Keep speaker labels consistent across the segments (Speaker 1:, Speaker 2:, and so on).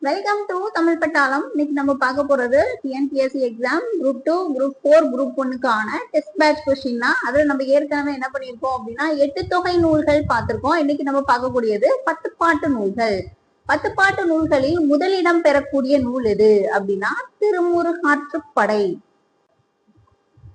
Speaker 1: Welcome to Tamil பட்டாளம். இன்னைக்கு நம்ம பார்க்க போறது TNPSC exam group 2, group 4, group 1க்கான டெஸ்ட் பேட்ச் கொஸ்டின் தான். அதுல நம்ம ஏற்கனவே என்ன பண்ணிருக்கோம் அப்படின்னா 8 தொகை நூல்கள் பார்த்திருக்கோம். இன்னைக்கு நம்ம பார்க்கக்கூடியது 10 பாட்டு நூல்கள். 10 பாட்டு நூல்களில் முதலிடம் பெறக்கூடிய நூல் எது அப்படின்னா திருமுருகாற்றுப்படை.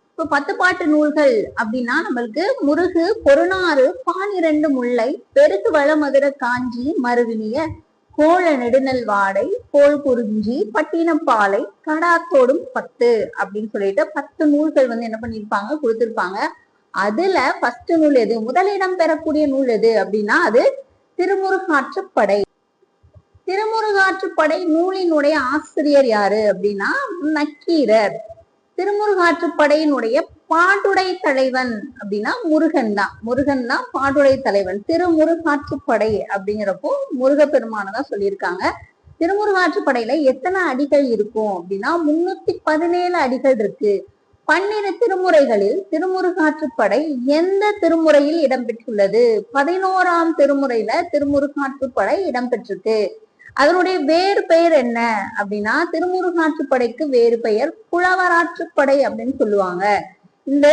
Speaker 1: இப்போ 10 பாட்டு நூல்கள் அப்படின்னா நம்மளுக்கு முருகு, பொருநாறு, 12 முல்லை, பெருக்கு வளமதுர காஞ்சி, மருவினிய, கோள நெடுநல் வாடை, கோள் குறிஞ்சி, பட்டினப்பாலை, கடாத்தோடும் 10 அப்படின்னு சொல்லிட்டு 10 நூல்கள் என்ன பண்ணிருப்பாங்க, கொடுத்திருப்பாங்க. அதுல ஃபர்ஸ்ட் நூல் எது, முதலிடம் பெறக்கூடிய நூல் எது அப்படின்னா அது திருமுருகாற்றுப்படை. திருமுருகாற்றுப்படை நூலினுடைய ஆசிரியர் யாரு அப்படின்னா நக்கீரர். திருமுருகாற்றுப்படையினுடைய பாட்டுடை தலைவன் அப்படின்னா முருகன் தான் பாட்டுடை தலைவன். திருமுருகாற்றுப்படை அப்படிங்கிறப்போ முருகப்பெருமானதான் சொல்லியிருக்காங்க. திருமுருகாற்றுப்படையில எத்தனை அடிகள் இருக்கும் அப்படின்னா 317 அடிகள் இருக்கு. 12 திருமுறைகளில் திருமுருகாற்றுப்படை எந்த திருமுறையில் இடம்பெற்றுள்ளது? 11ஆம் திருமுறையில திருமுருகாற்றுப்படை இடம்பெற்றிருக்கு. அதனுடைய வேறு பெயர் என்ன அப்படின்னா திருமுருகாற்றுப்படைக்கு வேறு பெயர் புலவராற்றுப்படை அப்படின்னு சொல்லுவாங்க. இந்த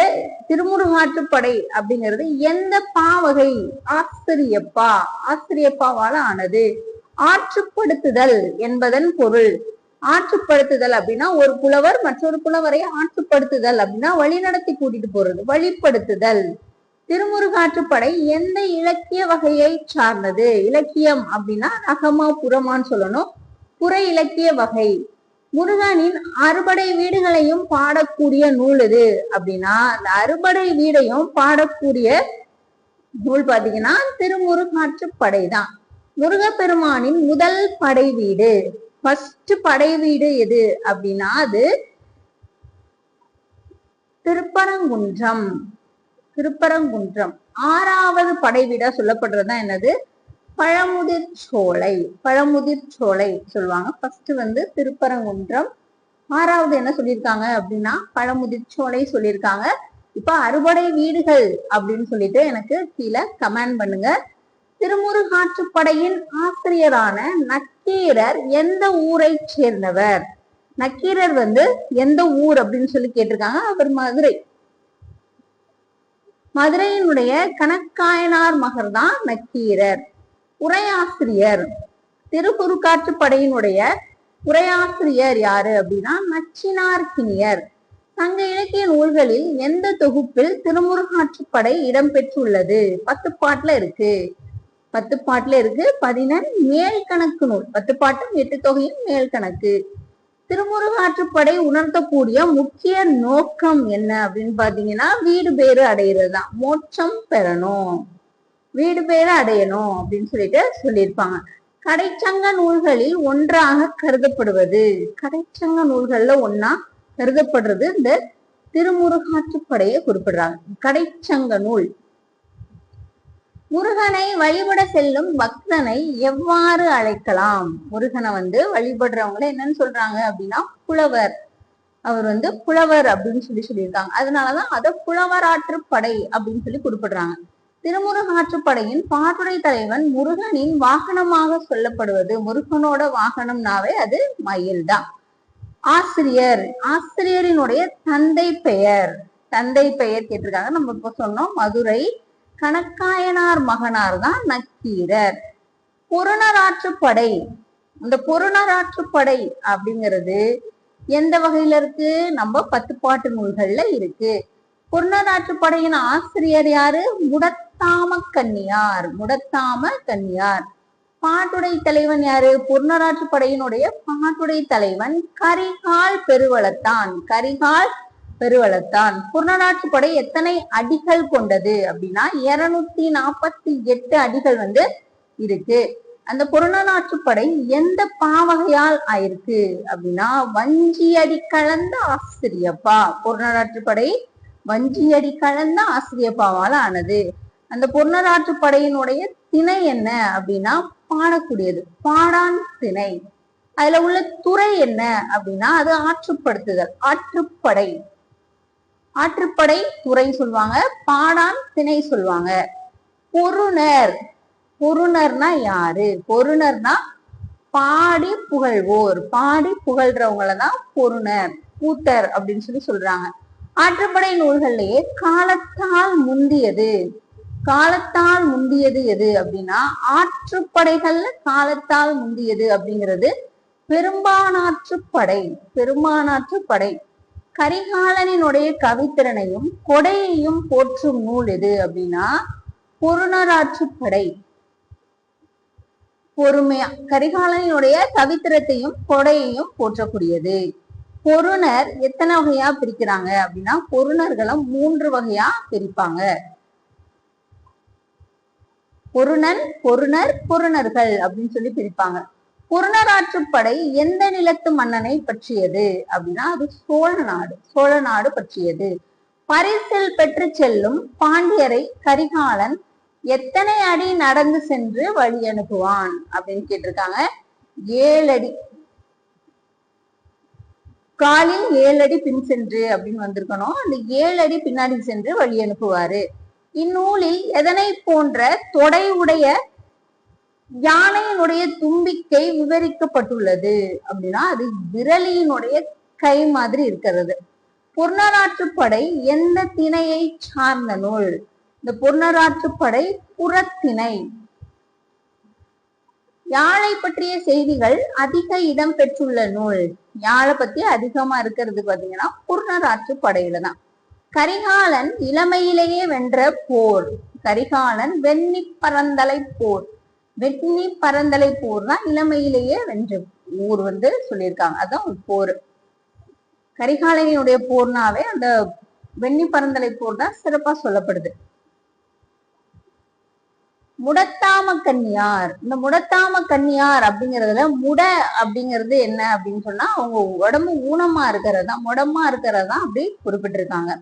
Speaker 1: திருமுருகாற்றுப்படை அப்படிங்கிறது எந்த பாவகை? ஆசிரியப்பாவால ஆனது. ஆற்றுப்படுத்துதல் என்பதன் பொருள். ஆற்றுப்படுத்துதல் அப்படின்னா ஒரு புலவர் மற்றொரு புலவரை ஆற்றுப்படுத்துதல் அப்படின்னா வழிநடத்தி கூட்டிட்டு போறது, வழிப்படுத்துதல். திருமுருகாற்றுப்படை எந்த இலக்கிய வகையை சார்ந்தது? இலக்கியம் அப்படின்னா அகமா புறமான்னு சொல்லணும். புற இலக்கிய வகை. முருகனின் அறுபடை வீடுகளையும் பாடக்கூடிய நூல் எது அப்படின்னா அந்த அறுபடை வீடையும் பாடக்கூடிய நூல் பாத்தீங்கன்னா திருமுருகாற்றுப்படை தான். முருகப்பெருமானின் முதல் படை வீடு, ஃபர்ஸ்ட் படை வீடு எது அப்படின்னா அது திருப்பரங்குன்றம். 6வது படை வீடா சொல்லப்படுறதுதான் என்னது? பழமுதிர் சோலை சொல்லுவாங்க. ஃபர்ஸ்ட் திருப்பரங்குன்றம், 6வது என்ன சொல்லியிருக்காங்க அப்படின்னா பழமுதிர் சோலை சொல்லியிருக்காங்க. இப்ப அறுபடை வீடுகள் அப்படின்னு சொல்லிட்டு எனக்கு கீழே கமெண்ட் பண்ணுங்க. திருமுருகாற்றுப்படையின் ஆசிரியரான நக்கீரர் எந்த ஊரை சேர்ந்தவர்? நக்கீரர் எந்த ஊர் அப்படின்னு சொல்லி கேட்டிருக்காங்க. அவர் மதுரையினுடைய கணக்காயனார் மகர் தான் நக்கீரர். உரையாசிரியர், திருமுருகாற்றுப்படையினுடைய உரையாசிரியர் யாரு அப்படின்னா நச்சினார்க்கினியர். சங்க இலக்கிய நூல்களில் எந்த தொகுப்பில் திருமுருகாற்றுப்படை இடம்பெற்றுள்ளது? 10 பாட்டுல இருக்கு. 11 மேல் கணக்கு நூல். 10 பாட்டும் 8 தொகையும் மேல் கணக்கு. திருமுருகாற்றுப்படை உணர்த்தக்கூடிய முக்கிய நோக்கம் என்ன அப்படின்னு பாத்தீங்கன்னா வீடு பேறு அடையிறது தான். மோட்சம் பெறணும், வீடு பேறு அடையணும் அப்படின்னு சொல்லியிருப்பாங்க. கடைச்சங்க நூல்களில் ஒன்றாக கருதப்படுவது, கடைச்சங்க நூல்கள்ல ஒன்னா கருதப்படுறது இந்த திருமுருகாற்றுப்படையை குறிப்பிடுறாங்க. கடைச்சங்க நூல். முருகனை வழிபட செல்லும் பக்தனை எவ்வாறு அழைக்கலாம்? முருகனை வழிபடுறவங்களை என்னன்னு சொல்றாங்க அப்படின்னா புலவர். அவர் புலவர் அப்படின்னு சொல்லியிருக்காங்க. அதனாலதான் அதை புலவராற்றுப்படை அப்படின்னு சொல்லி குறிப்பிடுறாங்க. திருமுருகாற்றுப்படையின் பாட்டுடை தலைவன் முருகனின் வாகனமாக சொல்லப்படுவது, முருகனோட வாகனம்னாவே அது மயில் தான். ஆசிரியரினுடைய தந்தை பெயர் கேட்டிருக்காங்க. நம்ம இப்ப சொன்னோம் மதுரை கணக்காயனார் மகனார் தான் நக்கீரர். பொருணராற்றுப்படை, இந்த பொருணராற்றுப்படை அப்படிங்கிறது எந்த வகையில இருக்கு? நம்ம 10 பாட்டு நூல்கள்ல இருக்கு. பொருணராற்றுப்படையின் ஆசிரியர் யாரு? முடத்தாம கன்னியார். பாட்டுடை தலைவன் யாரு? பொருணராற்றுப்படையினுடைய பாட்டுடை தலைவன் கரிகால் பெருவளத்தான். பொருணராற்றுப்படை எத்தனை அடிகள் கொண்டது அப்படின்னா 248 அடிகள் இருக்கு. அந்த பொருணராற்றுப்படை எந்த பாவகையால் ஆயிருக்கு அப்படின்னா வஞ்சியடி கலந்த ஆசிரியப்பா. பொருணராற்றுப்படை வஞ்சியடி கலந்த ஆசிரியப்பாவால் ஆனது. அந்த பொருணராற்றுப்படையினுடைய திணை என்ன அப்படின்னா பாடக்கூடியது, பாடான் திணை. அதுல உள்ள துறை என்ன அப்படின்னா அது ஆற்றுப்படுத்துதல், ஆற்றுப்படை துறை சொல்லுவாங்க, பாடான் திணை சொல்லுவாங்க. பொருணர்னா யாரு? பொருணர்னா பாடி புகழ்வோர், பாடி புகழ்றவங்களதான் பொருணர், கூத்தர் அப்படின்னு சொல்லி சொல்றாங்க. ஆற்றுப்படை நூல்கள்லயே காலத்தால் முந்தியது, காலத்தால் முந்தியது எது அப்படின்னா ஆற்றுப்படைகள்ல காலத்தால் முந்தியது அப்படிங்கிறது பெரும்பானாற்றுப்படை. பெரும்பானாற்றுப்படை. கரிகாலனினுடைய கவித்திறனையும் கொடையையும் போற்றும் நூல் எது அப்படின்னா பொருணராற்றுப்படை. பொறுமையா கரிகாலனினுடைய கவித்திரத்தையும் கொடையையும் போற்றக்கூடியது. பொருணர் எத்தனை வகையா பிரிக்கிறாங்க அப்படின்னா பொருணர்களை 3 வகையா பிரிப்பாங்க. பொருணன், பொருணர், பொருணர்கள் அப்படின்னு சொல்லி பிரிப்பாங்க. பொருணராற்றுப்படை எந்த நிலத்து மன்னனை பற்றியது அப்படின்னா அது சோழ நாடு, சோழ நாடு பற்றியது. பரிசில் பெற்று செல்லும் பாண்டியரை கரிகாலன் எத்தனை அடி நடந்து சென்று வழி அனுப்புவான் அப்படின்னு கேட்டிருக்காங்க. 7 அடி. காலில் 7 அடி பின் சென்று அப்படின்னு வந்திருக்கணும். அந்த 7 அடி பின்னாடி சென்று வழி அனுப்புவாரு. இந்நூலில் எதனை போன்ற தொடை உடைய யானையினுடைய தும்பிக்கை விவரிக்கப்பட்டுள்ளது அப்படின்னா அது விரலியினுடைய கை மாதிரி இருக்கிறது. பொருணராற்றுப்படை எந்த திணையை சார்ந்த நூல்? இந்த பொருணராற்றுப்படை புறத்திணை. யாழை பற்றிய செய்திகள் அதிக இடம் பெற்றுள்ள நூல். யாழை பத்தி அதிகமா இருக்கிறது பாத்தீங்கன்னா பொருணராற்றுப்படையில தான். கரிகாலன் இளமையிலேயே வென்ற போர். கரிகாலன் வெண்ணி பரந்தலை போர். வெண்ணி பரந்தலை போர் தான் இளமையிலேயே வென்ற ஊர் சொல்லியிருக்காங்க. அதான் போர். கரிகாலனுடைய போர்னாவே அந்த வெண்ணி பரந்தலை போர் தான் சிறப்பா சொல்லப்படுது. முடத்தாம கன்னியார். இந்த முடத்தாம கன்னியார் அப்படிங்கறதுல முட அப்படிங்கிறது என்ன அப்படின்னு சொன்னா அவங்க உடம்பு ஊனமா இருக்கிறதா, முடமா இருக்கிறதா அப்படி குறிப்பிட்டிருக்காங்க.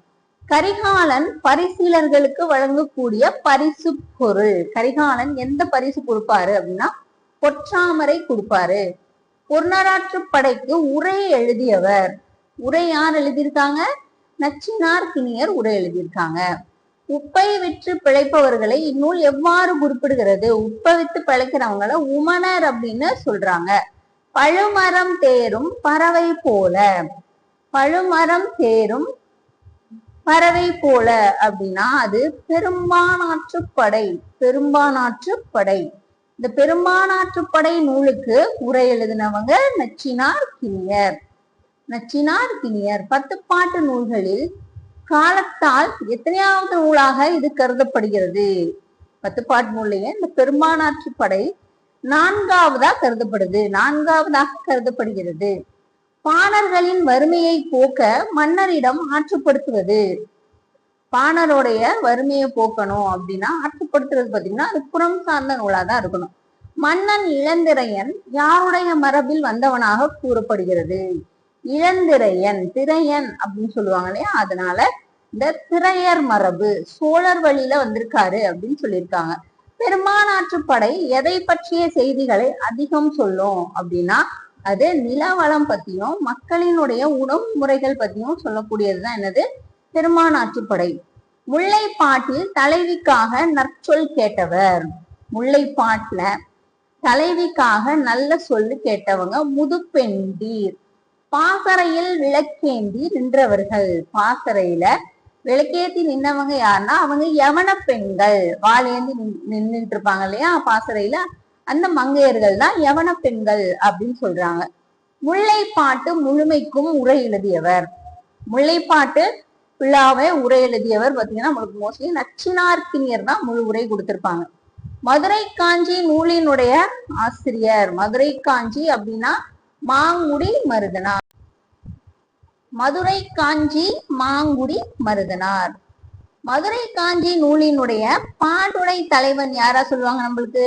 Speaker 1: கரிகாலன் பரிசீலர்களுக்கு வழங்கக்கூடிய பரிசு பொருள். கரிகாலன் எந்த பரிசு கொடுப்பாரு அப்படின்னா பொற்றாமரை கொடுப்பாரு. பொருணராற்றுப்படைக்கு உரை எழுதியவர். உரை யார் எழுதியிருக்காங்க? நச்சினார் கிணியர் உரை எழுதியிருக்காங்க. உப்பை விற்று பிழைப்பவர்களை இந்நூல் எவ்வாறு குறிப்பிடுகிறது? உப்பை வித்து பிழைக்கிறவங்கள உமனர் அப்படின்னு சொல்றாங்க. பழுமரம் தேரும் பறவை போல. பழுமரம் தேரும் பறவை போல அப்படின்னா அது பெரும்பானாற்றுப்படை. பெரும்பானாற்றுப்படை. இந்த பெரும்பானாற்றுப்படை நூலுக்கு உரை எழுதினவங்க நச்சினார் கிணியர். நச்சினார் கிணியர். 10 பாட்டு நூல்களில் காலத்தால் எத்தனையாவது நூலாக இது கருதப்படுகிறது? 10 பாட்டு நூல்லையே இந்த பெரும்பானாற்றுப்படை 4வதா கருதப்படுது. 4வதாக கருதப்படுகிறது. பாணர்களின் வறுமையை போக்க மன்னரிடம் ஆற்றுப்படுத்துவது. பாணருடைய வறுமையை போக்கணும் அப்படின்னா ஆற்றுப்படுத்துறது பாத்தீங்கன்னா அது புறம் சார்ந்த நூலாதான் இருக்கணும். மன்னன் இளந்திரையன் யாருடைய மரபில் வந்தவனாக கூறப்படுகிறது? இளந்திரையன், திரையன் அப்படின்னு சொல்லுவாங்க இல்லையா, அதனால இந்த திரையர் மரபு சோழர் வழியில வந்திருக்காரு அப்படின்னு சொல்லியிருக்காங்க. பெரும்பானாற்றுப்படை எதை பற்றிய செய்திகளை அதிகம் சொல்லும் அப்படின்னா அது நிலவளம் பத்தியும் மக்களினுடைய உணவு முறைகள் பத்தியும் சொல்லக்கூடியதுதான் என்னது பெரும்பானாற்றுப்படை. முல்லைப்பாட்டில் தலைவிக்காக நற்சொல் கேட்டவர். முல்லைப்பாட்டுல தலைவிக்காக நல்ல சொல்லு கேட்டவங்க முதுப்பெண்டீர். பாசறையில் விளக்கேந்தி நின்றவர்கள். பாசறையில விளக்கேத்தி நின்னவங்க யாருன்னா அவங்க யவன பெண்கள். வாழேந்தி நின்றுட்டு இருப்பாங்க இல்லையா பாசறையில, அந்த மங்கையர்கள் தான் யவன பெண்கள் அப்படின்னு சொல்றாங்க. முல்லைப்பாட்டு முழுமைக்கும் உரை எழுதியவர். முல்லைப்பாட்டு ஃபுல்லாவே உரை எழுதியவர் பாத்தீங்கன்னா நம்மளுக்கு மோஸ்ட்லி நச்சினார் கிணியர் தான் முழு உரை கொடுத்திருப்பாங்க. மதுரை காஞ்சி நூலினுடைய ஆசிரியர். மதுரை காஞ்சி அப்படின்னா மாங்குடி மருதனார். மதுரை காஞ்சி மாங்குடி மருதனார். மதுரை காஞ்சி நூலினுடைய பாடுடை தலைவன் யாரா சொல்லுவாங்க நம்மளுக்கு?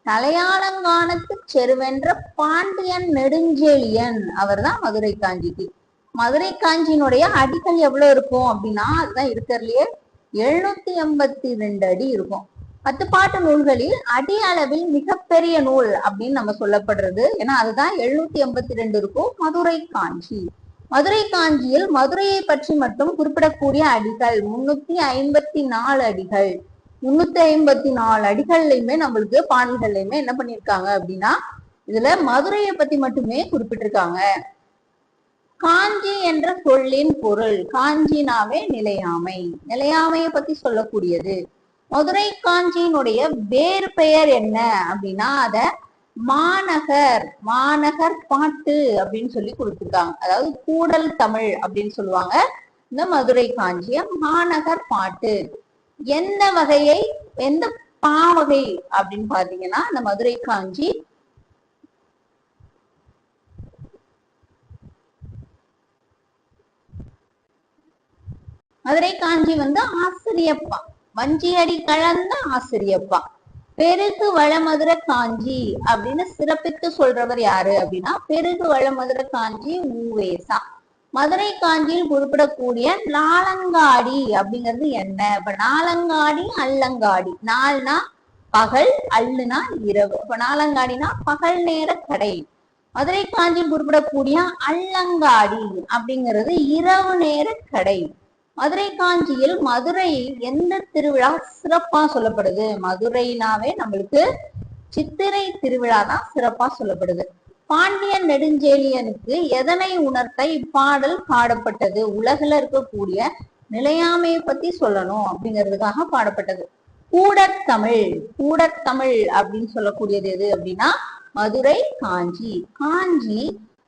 Speaker 1: தலையாலங்கானத்து செருவென்ற பாண்டியன் நெடுஞ்செழியன். அவர் தான் மதுரை காஞ்சிக்கு. மதுரை காஞ்சியினுடைய அடிகள் எவ்வளவு இருக்கும் அப்படின்னா அதுதான் இருக்கிறதுலயே 782 அடி இருக்கும். 10 பாட்டு நூல்களில் அடி அளவில் மிகப்பெரிய நூல் அப்படின்னு நம்ம சொல்லப்படுறது. ஏன்னா அதுதான் 782 இருக்கும் மதுரை காஞ்சி. மதுரை காஞ்சியில் மதுரையை பற்றி மட்டும் குறிப்பிடக்கூடிய அடிகள் 354 அடிகள். 354 அடிகள்லயுமே நம்மளுக்கு பாடல்கள்லயுமே என்ன பண்ணிருக்காங்க அப்படின்னா இதுல மதுரையை பத்தி மட்டுமே குறிப்பிட்டிருக்காங்க. காஞ்சி என்ற சொல்லின் பொருள், காஞ்சினாவே நிலையாமை, நிலையாமையை பத்தி சொல்லக்கூடியது. மதுரை காஞ்சியினுடைய வேறு பெயர் என்ன அப்படின்னா அத மாநகர், மாநகர் பாட்டு அப்படின்னு சொல்லி கொடுத்துருக்காங்க. அதாவது கூடல் தமிழ் அப்படின்னு சொல்லுவாங்க இந்த மதுரை காஞ்சிய மாநகர் பாட்டு. எந்த வகையை, எந்த பாவகை அப்படின்னு பாத்தீங்கன்னா இந்த மதுரை காஞ்சி மதுரை காஞ்சி ஆசிரியப்பா, வஞ்சியடி கலந்த ஆசிரியப்பா. பெருகு வளமதுர காஞ்சி அப்படின்னு சிறப்பித்து சொல்றவர் யாரு அப்படின்னா பெருகு வளமதுர காஞ்சி ஊவேசா. மதுரை காஞ்சியில் குறிப்பிடக்கூடிய நாலங்காடி அப்படிங்கிறது என்ன? இப்ப நாலங்காடி அல்லங்காடி, நாள்னா பகல், அல்லுனா இரவு. இப்ப நாலங்காடினா பகல் நேர கடை. மதுரை காஞ்சியில் குறிப்பிடக்கூடிய அல்லங்காடி அப்படிங்கிறது இரவு நேர கடை. மதுரை காஞ்சியில் மதுரை எந்த திருவிழா சிறப்பா சொல்லப்படுது? மதுரைனாவே நம்மளுக்கு சித்திரை திருவிழா தான் சிறப்பா சொல்லப்படுது. பாண்டியன் நெடுஞ்செழியனுக்கு எதனை உணர்த்த இப்பாடல் பாடப்பட்டது? உலகில இருக்கக்கூடிய நிலையாமையை பத்தி சொல்லணும் அப்படிங்கிறதுக்காக பாடப்பட்டது. கூடத்தமிழ், கூடத்தமிழ் அப்படின்னு சொல்லக்கூடியது எது அப்படின்னா மதுரை காஞ்சி. காஞ்சி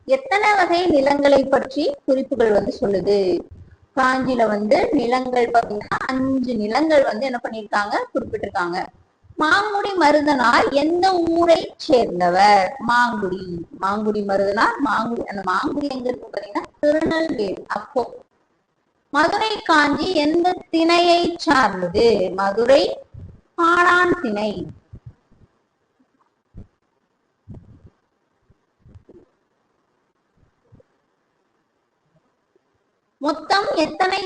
Speaker 1: எத்தனை வகை நிலங்களை பற்றி குறிப்புகள் சொல்லுது? காஞ்சியில நிலங்கள் பாத்தீங்கன்னா 5 நிலங்கள் என்ன பண்ணிருக்காங்க, குறிப்பிட்டிருக்காங்க. மாங்குடி மருதனார் எந்த ஊரை சேர்ந்தவர்? மாங்குடி. மாங்குடி மருதனார் மாங்குடி, அந்த மாங்குடி எங்க இருக்கு பாத்தீங்கன்னா திருநெல்வேலி. அப்போ மதுரை காஞ்சி எந்த திணையை சார்ந்தது? மதுரை பாடான் திணை. மொத்தம் எத்தனை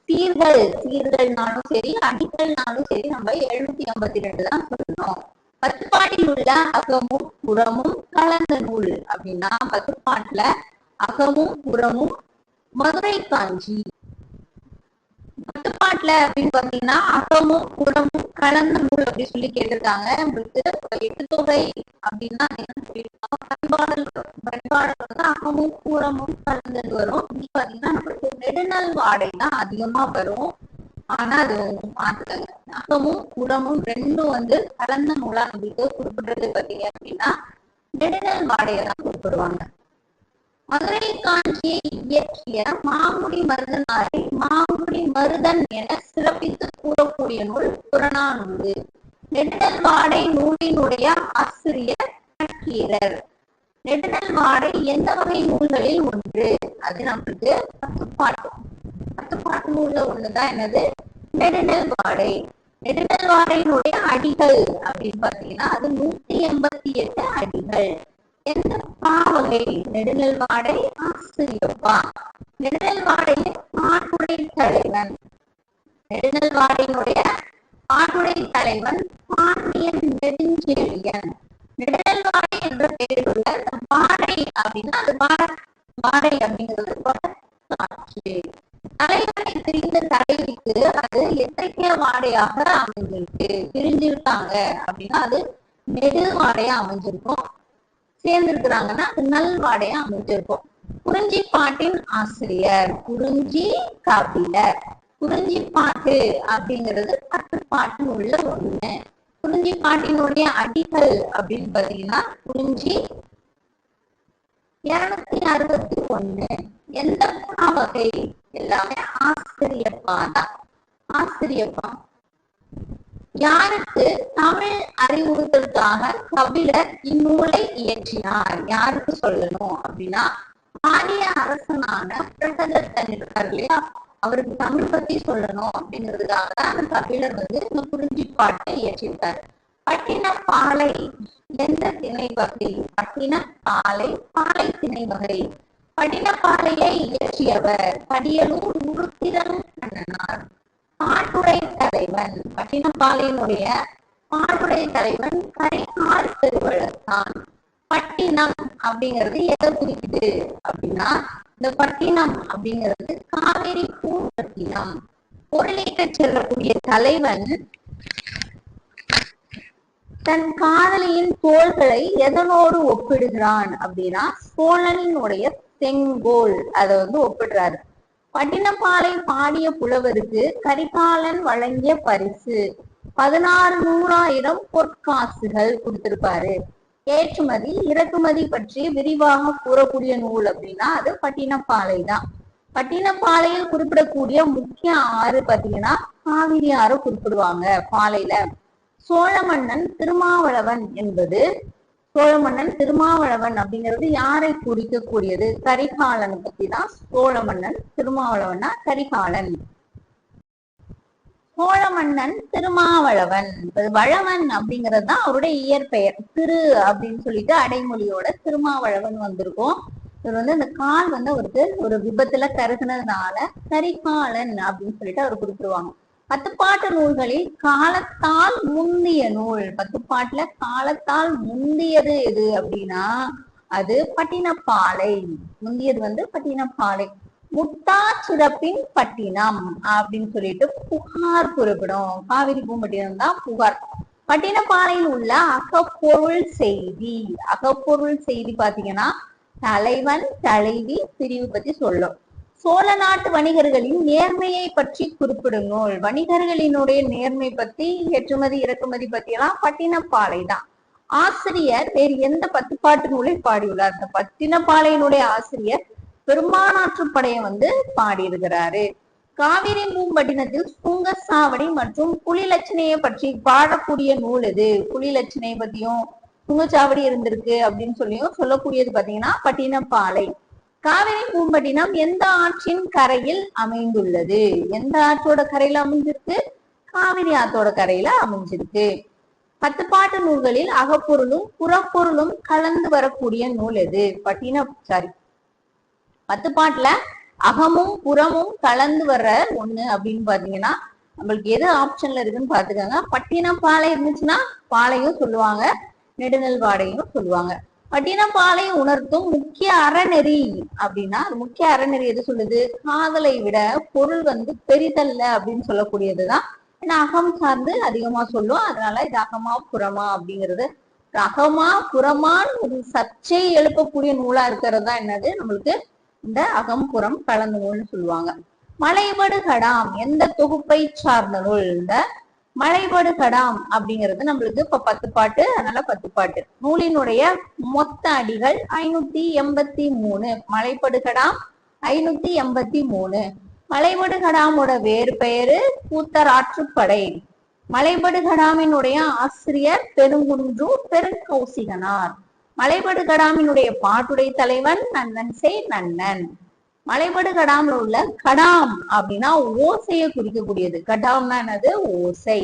Speaker 1: சீர்கள்? சீர்கள்னாலும் சரி அடிகள்னாலும் சரி நம்ம 752 தான் சொல்லணும். பத்துப்பாட்டில் உள்ள அகமும் புறமும் கலந்த நூல் அப்படின்னா பத்துப்பாட்டுல அகமும் புறமும் மதுரை காஞ்சி. பத்துப்பாட்டுல அப்படின்னு பாத்தீங்கன்னா அகமும் புறமும் கலந்த நூல் அப்படி சொல்லி கேட்டிருக்காங்க. உங்களுக்கு 8 தொகை அப்படின்னா என்ன சொல்லிருக்காங்க, பண்பாடல் அகமும் புறமும் கலந்தது வரும். பாத்தீங்கன்னா நம்மளுக்கு நெடுநல் வாடை தான் அதிகமா வரும். ஆனா அது மாத்துக்கங்க, அகமும் புறமும் ரெண்டும் கலந்த நூலா நம்மளுக்கு குறிப்பிடுறது பாத்தீங்க அப்படின்னா நெடுநல் வாடையை தான் குறிப்பிடுவாங்க. மதுரை காஞ்சியை இயற்றிய மாங்குடி மருதனாரை மாங்குடி மருதன் என சிறப்பித்து கூறக்கூடிய நூல் புறநானூறு. நெடுநல் வாடை நூலினுடைய ஆசிரியர் நக்கீரர். நெடுநல் வாடை எந்த வகை நூல்களில் ஒன்று? அது நம்மளுக்கு பத்துப்பாட்டு, பத்துப்பாட்டு நூல்ல ஒண்ணுதான் என்னது நெடுநல் வாடை. நெடுநல் வாடையினுடைய அடிகள் அப்படின்னு பாத்தீங்கன்னா அது 188 அடிகள். எந்த பாவகை? நெடுநல் வாடை ஆசிரியப்பா. நெடுநல் வாடையின் பாட்டுடை தலைவன், நெடுநல் வாடையினுடைய பாட்டுடை தலைவன் பாண்டியன் நெடுஞ்செழியன். நெடுநல் வாடை என்ற பெயரில் உள்ள வாடை அப்படின்னா அது வாடை அப்படிங்கிறது காற்று. தலைவனை பிரிந்த தலைவிக்கு அது எத்தகைய வாடையாக அமைஞ்சிருக்கு? பிரிஞ்சிருக்காங்க அப்படின்னா அது நெடு வாடையா அமைஞ்சிருக்கும். சேர்ந்திருக்கிறாங்கன்னா அது நல்வாடையா அமைஞ்சிருக்கும். குறிஞ்சி பாட்டின் ஆசிரியர் குறிஞ்சி கபிலர். குறிஞ்சி பாட்டு அப்படிங்கிறது 10 பாட்டு உள்ள ஒண்ணு. குறிஞ்சி பாட்டினுடைய அடிகள் அப்படின்னு பாத்தீங்கன்னா குறிஞ்சி 261. எந்த வகை? எல்லாமே ஆசிரியப்பா தான். ஆசிரியப்பா யாருக்கு தமிழ் அறிவுறுத்தலுக்காக கபிலர் இந்நூலை இயற்றினார்? யாருக்கு சொல்லணும் அப்படின்னா ஆரிய அரசனான பிரகதத்தன் இருக்கார் இல்லையா, அவருக்கு தமிழ் பத்தி சொல்லணும் அப்படிங்கிறதுக்காக அந்த கபிலர் இந்த குறிஞ்சி பாட்டை இயற்றியிருக்காரு. பட்டினப்பாலை எந்த திணை வகை? பட்டினப்பாலை பாலை திணை வகை. பட்டினப்பாலையை இயற்றியவர் படியலூர் முருத்திரன் கண்ணனார். பாட்டுடை தலைவன், பட்டினப்பாலையினுடைய பாட்டுடை தலைவன் கரிகால் பெருவளத்தான். பட்டினம் அப்படிங்கிறது எதை குறிக்குது அப்படின்னா இந்த பட்டினம் அப்படிங்கிறது காவிரி பூம்பட்டினம். பொருளீட்ட செல்லக்கூடிய தலைவன் தன் காதலியின் தோள்களை எதனோடு ஒப்பிடுகிறான் அப்படின்னா சோழனினுடைய செங்கோல் அதை ஒப்பிடுறாரு. பட்டினப்பாலை பாடிய புலவருக்கு கரிகாலன் வழங்கிய பரிசு 16,100,000 பொற்காசுகள் கொடுத்திருப்பாரு. ஏற்றுமதி இறக்குமதி பற்றி விரிவாக கூறக்கூடிய நூல் அப்படின்னா அது பட்டினப்பாலை தான். பட்டினப்பாலையில் குறிப்பிடக்கூடிய முக்கிய ஆறு பாத்தீங்கன்னா காவிரி ஆறு குறிப்பிடுவாங்க பாலையில. சோழ மன்னன் திருமாவளவன் என்பது அப்படிங்கிறது யாரை குறிக்கக்கூடியது? கரிகாலன் பத்தி தான். சோழ மன்னன் திருமாவளவன்னா கரிகாலன். சோழ மன்னன் திருமாவளவன், வளவன் அப்படிங்கிறது தான் அவருடைய இயற்பெயர். திரு அப்படின்னு சொல்லிட்டு அடைமொழியோட திருமாவளவன் வந்திருக்கும். இவர் இந்த கால் அவருக்கு ஒரு விபத்துல கருகுனதுனால கரிகாலன் அப்படின்னு சொல்லிட்டு அவர் குறிப்பிடுவாங்க. 10 பாட்டு நூல்களில் காலத்தால் முந்திய நூல், 10 பாட்டுல காலத்தால் முந்தியது எது அப்படின்னா அது பட்டினப்பாலை. முந்தியது பட்டினப்பாலை. முட்டா சிறப்பின் பட்டினம் அப்படின்னு சொல்லிட்டு புகார் குறிப்பிடும். காவிரி பூம்பட்டினம் தான் புகார். பட்டினப்பாலையில் உள்ள அகப்பொருள் செய்தி பாத்தீங்கன்னா தலைவன் தலைவி பிரிவு பத்தி சொல்லும். சோழ நாட்டு வணிகர்களின் நேர்மையை பற்றி குறிப்பிடும் நூல். வணிகர்களினுடைய நேர்மை பத்தி, ஏற்றுமதி இறக்குமதி பத்தி எல்லாம் பட்டினப்பாலை தான். ஆசிரியர் வேறு எந்த 10 பாட்டு நூலை பாடியுள்ளார்? இந்த பட்டினப்பாலையினுடைய ஆசிரியர் பெரும்பானாற்றுப்படையை பாடியிருக்கிறாரு. காவிரி பூம்பட்டினத்தில் சுங்கசாவடி மற்றும் புலிலட்சணையை பற்றி பாடக்கூடிய நூல் இது. புலிலட்சணை பத்தியும் சுங்கச்சாவடி இருந்திருக்கு அப்படின்னு சொல்லக்கூடியது பாத்தீங்கன்னா பட்டினப்பாலை. காவிரி பூம்பட்டினம் எந்த ஆற்றின் கரையில் அமைந்துள்ளது? எந்த ஆற்றோட கரையில அமைஞ்சிருக்கு? காவிரி ஆற்றோட கரையில அமைஞ்சிருக்கு. 10 பாட்டு நூல்களில் அகப்பொருளும் புறப்பொருளும் கலந்து வரக்கூடிய நூல் எது? 10 பாட்டுல அகமும் புறமும் கலந்து வர்ற ஒண்ணு அப்படின்னு பாத்தீங்கன்னா நம்மளுக்கு எது ஆப்ஷன்ல இருக்குன்னு பாத்துக்கோங்க. பட்டினப்பாலை இருந்துச்சுன்னா பாலையும் சொல்லுவாங்க, நெடுநெல் வாடையும் சொல்லுவாங்க. பட்டினப்பாலை உணர்த்தும் முக்கிய அறநெறி அப்படின்னா முக்கிய அறநெறி எது சொல்லுது? காதலை விட பொருள் பெரிதல்ல அப்படின்னு சொல்லக்கூடியதுதான். ஏன்னா அகம் சார்ந்து அதிகமா சொல்லும். அதனால இது அகமா புறமா அப்படிங்கிறது. அகமா புறமான்னு ஒரு சர்ச்சை எழுப்பக்கூடிய நூலா இருக்கிறது தான் என்னது நம்மளுக்கு இந்த அகம்புறம் கலந்த நூல்னு சொல்லுவாங்க. மலைபடு கடாம் எந்த தொகுப்பை சார்ந்த நூல்? இந்த மலைபடு கடாம் அப்படிங்கிறது நம்மளுக்கு இப்ப 10 பாட்டு, அதனால 10 பாட்டு. நூலினுடைய மொத்த அடிகள் 583. மலைபடு கடாம் 583. மலைபடு கடாமோட வேறு பெயரு கூத்தராற்றுப்படை. மலைபடு கடாமினுடைய ஆசிரியர் பெருங்குன்றூர் பெருங்கௌசிகனார். மலைபடு கடாமினுடைய பாட்டுடை தலைவன் நன்னன் செய் நன்னன். மலைபடு கடாமில் உள்ள கடாம் அப்படின்னா ஓசையை குறிக்கக்கூடியது. கடாம்னா என்னது? ஓசை.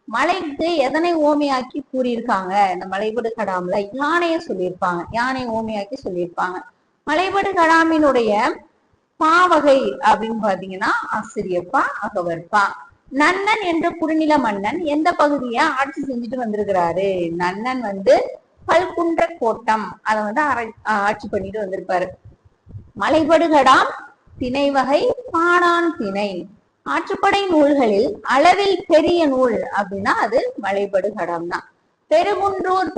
Speaker 1: மலைக்கு எதனை ஓமையாக்கி கூறியிருக்காங்க? இந்த மலைபடு கடாம்ல யானையை சொல்லியிருப்பாங்க, யானை ஓமையாக்கி சொல்லியிருப்பாங்க. மலைபடு கடாமினுடைய பாவகை அப்படின்னு பாத்தீங்கன்னா ஆசிரியப்பா அகவற்பா. நன்னன் என்ற குறுநில மன்னன் எந்த பகுதியை ஆட்சி செஞ்சுட்டு வந்திருக்கிறாரு? நன்னன் பல்குன்ற கோட்டம் அதை ஆட்சி பண்ணிட்டு வந்திருப்பாரு. மலைபடு கடாம் திணை வகை பாடான் திணை. ஆற்றுப்படை நூல்களில் அளவில் பெரிய நூல் அப்படின்னா அது மலைபடு கடாம் தான். பெருங்குன்றூர்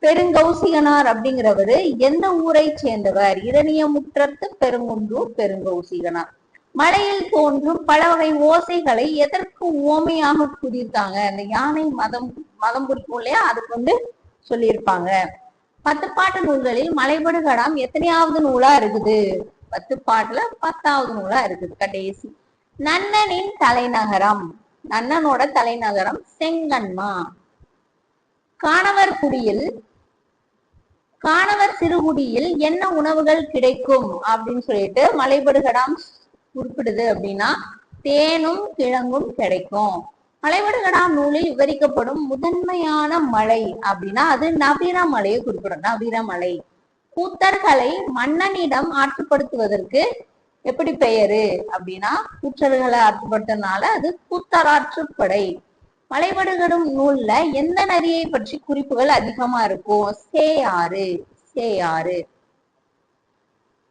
Speaker 1: பெருங்கௌசிகனார் அப்படிங்கிறவரு எந்த ஊரை சேர்ந்தவர்? இரணியமுற்றத்து பெருங்குன்றூர் பெருங்கௌசிகனார். மலையில் தோன்றும் பல வகை ஓசைகளை எதற்கு ஓமையாக கூறியிருக்காங்க? அந்த யானை மதம் குறிக்கும் இல்லையா, அதுக்கு சொல்லியிருப்பாங்க. 10 பாட்டு நூல்களில் மலைபடு கடாம் எத்தனையாவது நூலா இருக்குது? 10 பாட்டுல 10வது நூலா இருக்குது, கடைசி. நன்னனின் தலைநகரம். நன்னனோட தலைநகரம் செங்கன்மா. காணவர் சிறுகுடியில் என்ன உணவுகள் கிடைக்கும் அப்படின்னு சொல்லிட்டு மலைபடு கடாம் குறிப்பிடுது அப்படின்னா தேனும் கிழங்கும் கிடைக்கும். மலைபடு கடாம் நூலில் விவரிக்கப்படும் முதன்மையான மலை அப்படின்னா அது நவீரமலையை குறிப்பிடும். நவீரமலை. கூத்தர்களை மன்னனிடம் ஆற்றுப்படுத்துவதற்கு எப்படி பெயரு அப்படின்னா கூற்றர்களை ஆற்றுப்படுத்துறதுனால அது கூத்தராற்றுப்படை. மலைபடு கடாம் நூல்ல எந்த நதியை பற்றி குறிப்புகள் அதிகமா இருக்கும்? சேயாறு.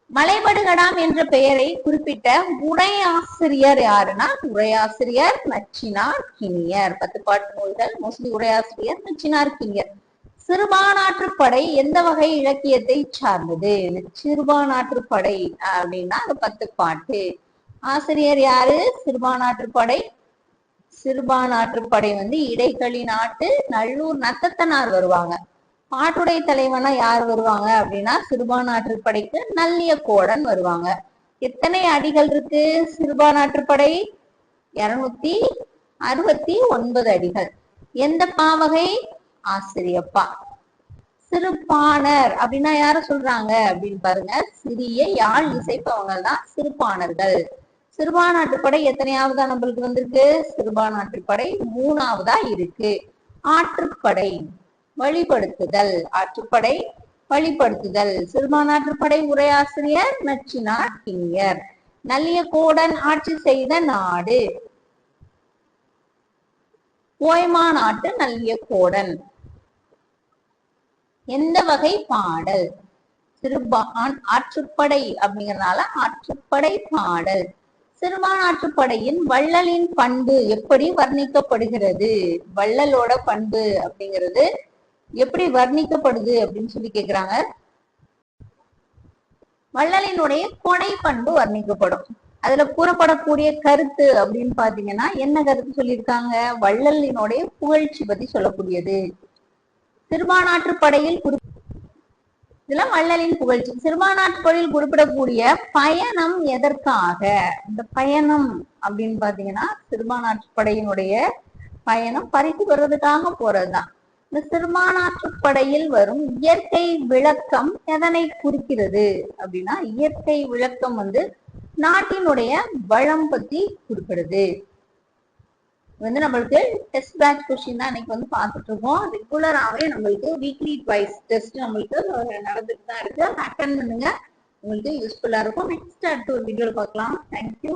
Speaker 1: மலைபடுகடாம் என்ற பெயரை குறிப்பிட்ட உரையாசிரியர் யாருன்னா உரையாசிரியர் நச்சினார் கிணியர். 10 பாட்டு நூல்கள் மோஸ்ட்லி உரையாசிரியர் நச்சினார் கிணியர். சிறுபானாற்றுப்படை எந்த வகை இலக்கியத்தை சார்ந்தது? சிறுபானாற்றுப்படை அப்படின்னா 10 பாட்டு. ஆசிரியர் யாரு? சிறுபானாற்றுப்படை. சிறுபானாற்றுப்படை இடைக்களி நாட்டு நல்லூர் நத்தத்தனார் வருவாங்க. பாட்டுடை தலைவனா யார் வருவாங்க அப்படின்னா சிறுபானாற்றுப்படைக்கு நல்லியக்கோடன் வருவாங்க. எத்தனை அடிகள் இருக்கு சிறுபானாற்றுப்படை? 269 அடிகள். எந்த பாவகை? ஆசிரியப்பா. சிறுபாணர் அப்படின்னா யார சொல்றாங்க அப்படின்னு பாருங்க, சிறிய யாழ் இசைப்பவங்க தான் சிறுபாணர்கள். சிறுபானாற்றுப்படை எத்தனையாவதா நம்மளுக்கு வந்திருக்கு? சிறுபானாற்றுப்படை 3ஆவதா இருக்கு. ஆற்றுப்படை வழிபடுத்துதல். ஆற்றுப்படை வழிபடுத்துதல். சிறுபானாற்றுப்படை உரையாசிரியர் நச்சினார் கிணியர். நல்லியக்கோடன் ஆட்சி செய்த நாடு கோய்மா நாட்டு நல்லியக்கோடன். எந்த வகை பாடல்? ஆற்றுப்படை அப்படிங்கறதுனால ஆற்றுப்படை பாடல். சிறுபானாற்றுப்படையின் வள்ளலின் பண்பு எப்படி வர்ணிக்கப்படுகிறது? வள்ளலோட பண்பு அப்படிங்கிறது எப்படி வர்ணிக்கப்படுது அப்படின்னு சொல்லி கேக்குறாங்க. வள்ளலினுடைய கொடை பண்பு வர்ணிக்கப்படும். அதுல கூறப்படக்கூடிய கருத்து அப்படின்னு பாத்தீங்கன்னா என்ன கருத்து சொல்லியிருக்காங்க? வள்ளலினுடைய புகழ்ச்சி பத்தி சொல்லக்கூடியது. சிறுபானாற்றுப்படையில் இதெல்லாம் வள்ளலின் புகழ்ச்சி. சிறுபானாற்றுப்படையில் குறிப்பிடக்கூடிய பயணம் எதற்காக? இந்த பயணம் அப்படின்னு பாத்தீங்கன்னா சிறுபானாற்றுப்படையினுடைய பயணம் பறித்து வர்றதுக்காக போறதுதான். இந்த சிறுபானாற்றுப்படையில் வரும் இயற்கை விளக்கம் எதனை குறிக்கிறது அப்படின்னா இயற்கை விளக்கம் நாட்டினுடைய வளம் பத்தி குறிப்பிடுது. நம்மளுக்கு டெஸ்ட் பேட்ச் கொஸ்டின் தான் இன்னைக்கு பார்த்துட்டு இருக்கோம். ரெகுலராகவே நம்மளுக்கு வீக்லி ட்வைஸ் டெஸ்ட் நம்மளுக்கு நடந்துட்டு தான் இருக்கு. அட்டன் பண்ணுங்க, உங்களுக்கு யூஸ்ஃபுல்லா இருக்கும். நெக்ஸ்ட் அடுத்த ஒரு வீடியோல பார்க்கலாம். தேங்க்யூ.